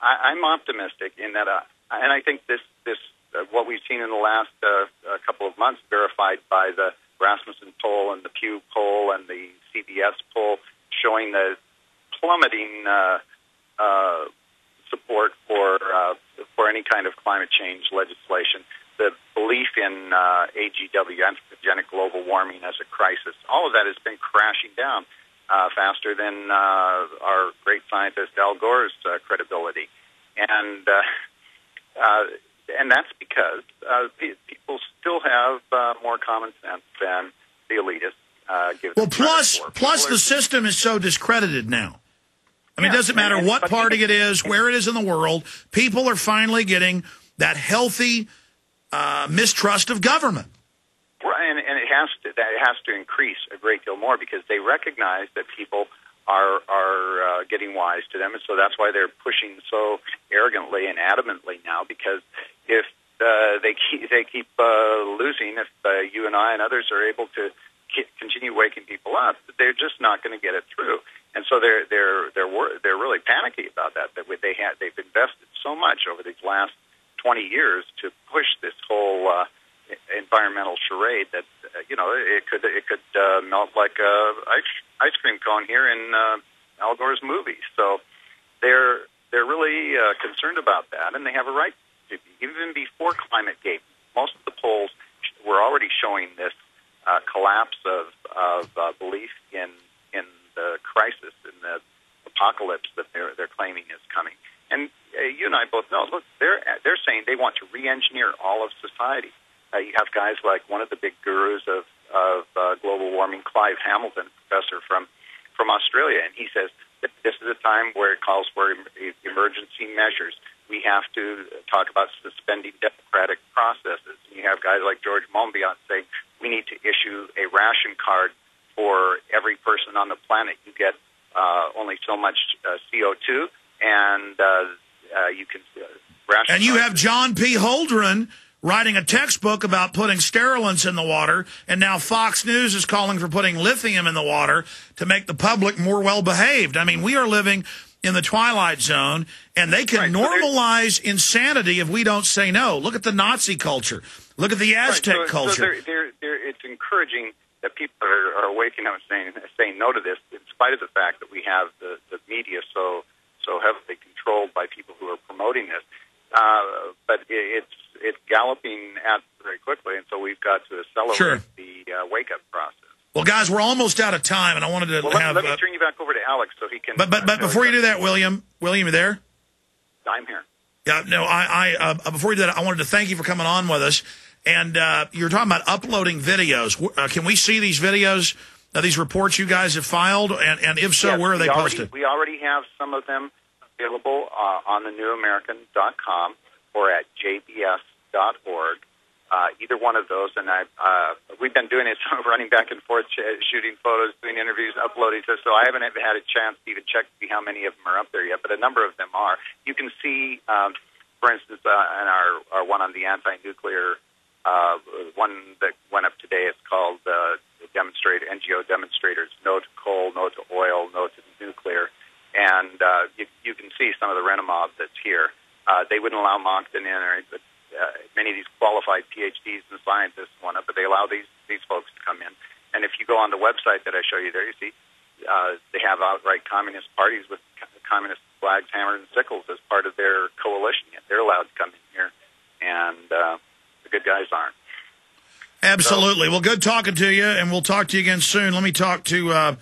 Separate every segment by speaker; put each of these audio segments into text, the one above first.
Speaker 1: I'm optimistic in that, and I think this what we've seen in the last couple of months, verified by the Rasmussen poll and the Pew poll and the CBS poll, showing the plummeting support for any kind of climate change legislation. The belief in AGW, anthropogenic global warming, as a crisis, all of that has been crashing down faster than our great scientist Al Gore's credibility, and that's because people still have more common sense than the elitists give.
Speaker 2: Well, plus the system is so discredited now. I mean, it doesn't matter what party it is, where it is in the world. People are finally getting that healthy mistrust of government.
Speaker 1: Right, and it has to increase a great deal more, because they recognize that people are getting wise to them, and so that's why they're pushing so arrogantly and adamantly now. Because if they keep losing, if you and I and others are able to continue waking people up, they're just not going to get it through. And so they're really panicky about that. That they've invested so much over these last 20 years to push this whole environmental charade that it could melt like a ice cream cone here in Al Gore's movie. So they're really concerned about that, and they have a right to be. Even before ClimateGate, most of the polls were already showing this collapse of belief in the crisis, in the apocalypse that they're claiming is coming. And you and I both know. Look, they're saying they want to re-engineer all of society. You have guys like one of the big gurus of global warming, Clive Hamilton, professor from Australia, and he says that this is a time where it calls for emergency measures. We have to talk about suspending democratic processes. And you have guys like George Monbiot saying we need to issue a ration card for every person on the planet. You get only so much CO2, and you can ration.
Speaker 2: And you have John P. Holdren writing a textbook about putting sterilants in the water, and now Fox News is calling for putting lithium in the water to make the public more well-behaved. I mean, we are living in the twilight zone, and they can normalize insanity if we don't say no. Look at the Nazi culture. Look at the Aztec culture.
Speaker 1: So it's encouraging that people are waking up and saying no to this, in spite of the fact that we have the media so heavily controlled by people who are promoting this. But it's galloping out very quickly, and so we've got to accelerate the wake-up process.
Speaker 2: Well, guys, we're almost out of time, and I wanted to have...
Speaker 1: Let me turn you back over to Alex so he can...
Speaker 2: But before you do that, William, you there?
Speaker 1: I'm here.
Speaker 2: Yeah, no, before you do that, I wanted to thank you for coming on with us. And you're talking about uploading videos. Can we see these videos, these reports you guys have filed? And if so,
Speaker 1: yes,
Speaker 2: where are they posted?
Speaker 1: We already have some of them available on the newamerican.com or at jbs.org. Either one of those, and we've been doing it, running back and forth, shooting photos, doing interviews, uploading this, so I haven't had a chance to even check to see how many of them are up there yet, but a number of them are. You can see, for instance, in our one on the anti-nuclear, one that went up today, it's called NGO Demonstrators, No to Coal, No to Oil, No to Nuclear, and you can see some of the Renamob that's here. They wouldn't allow Monckton in, but many of these qualified PhDs and scientists want it, but they allow these folks to come in. And if you go on the website that I show you there, you see they have outright communist parties with communist flags, hammers, and sickles as part of their coalition. Yet they're allowed to come in here, and the good guys aren't.
Speaker 2: Absolutely. Well, good talking to you, and we'll talk to you again soon. Let me talk to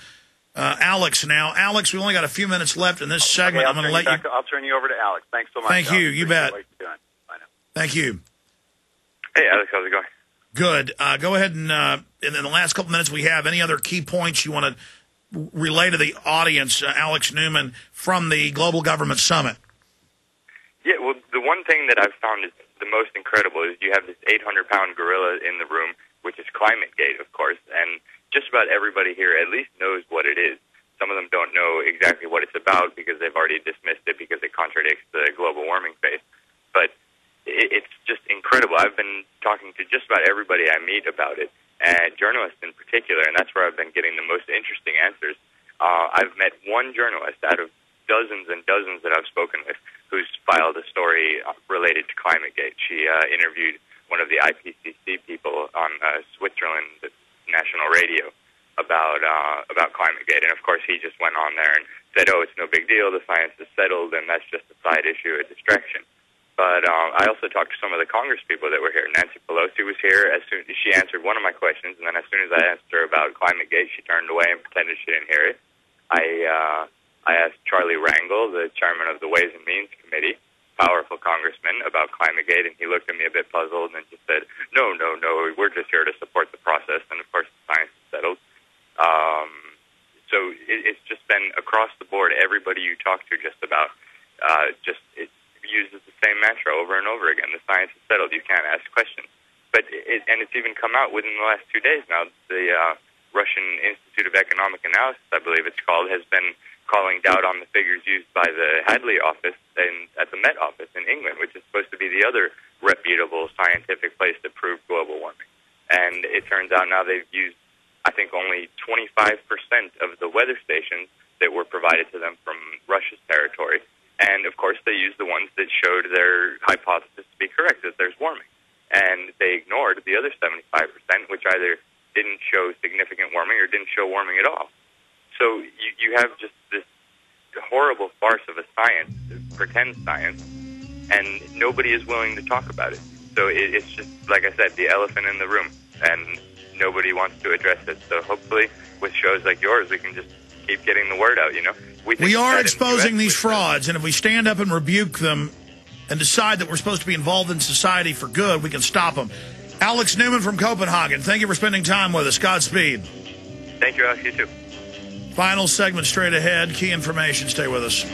Speaker 2: Alex now. Alex, we only got a few minutes left in this segment.
Speaker 1: Okay, I'll turn you over to Alex. Thanks so much.
Speaker 2: Thank you. You bet.
Speaker 1: What you're doing. Bye now.
Speaker 2: Thank you.
Speaker 3: Hey, Alex, how's it going?
Speaker 2: Good. Go ahead and in the last couple minutes we have, any other key points you want to relay to the audience, Alex Newman, from the Global Government Summit?
Speaker 3: Yeah, well, the one thing that I've found is the most incredible is you have this 800-pound gorilla in the room, which is ClimateGate, of course, and just about everybody here at least knows what it is. Some of them don't know exactly what it's about because they've already dismissed it because it contradicts the global warming phase. But it's just incredible. I've been talking to just about everybody I meet about it, and journalists in particular, and that's where I've been getting the most interesting answers. I've met one journalist out of dozens and dozens that I've spoken with who's filed a story related to ClimateGate. She interviewed one of the IPCC people on Switzerland national radio about ClimateGate, and of course he just went on there and said, "Oh, it's no big deal. The science is settled, and that's just a side issue, a distraction." But I also talked to some of the Congress people that were here. Nancy Pelosi was here. As soon as she answered one of my questions, and then as soon as I asked her about ClimateGate, she turned away and pretended she didn't hear it. I asked Charlie Rangel, the chairman of the Ways and Means Committee, powerful congressman, about ClimateGate, and he looked at me a bit puzzled and just said, no, we're just here to support the process, and of course the science is settled. So it's just been across the board, everybody you talk to just about, it uses the same mantra over and over again. The science is settled, you can't ask questions. But it's even come out within the last 2 days now. The Russian Institute of Economic Analysis, I believe it's called, has been calling doubt on the figures used by the Hadley office at the Met office in England, which is supposed to be the other reputable scientific place to prove global warming. And it turns out now they've used, I think, only 25% of the weather stations that were provided to them from Russia's territory. And, of course, they used the ones that showed their hypothesis to be correct, that there's warming. And they ignored the other 75%, which either didn't show significant warming or didn't show warming at all. So you have just this horrible farce of a science, pretend science, and nobody is willing to talk about it. So it's just, like I said, the elephant in the room, and nobody wants to address it. So hopefully with shows like yours, we can just keep getting the word out, you know.
Speaker 2: We are exposing these frauds, and if we stand up and rebuke them and decide that we're supposed to be involved in society for good, we can stop them. Alex Newman from Copenhagen, thank you for spending time with us. Godspeed.
Speaker 3: Thank you, Alex. You too.
Speaker 2: Final segment straight ahead. Key information. Stay with us.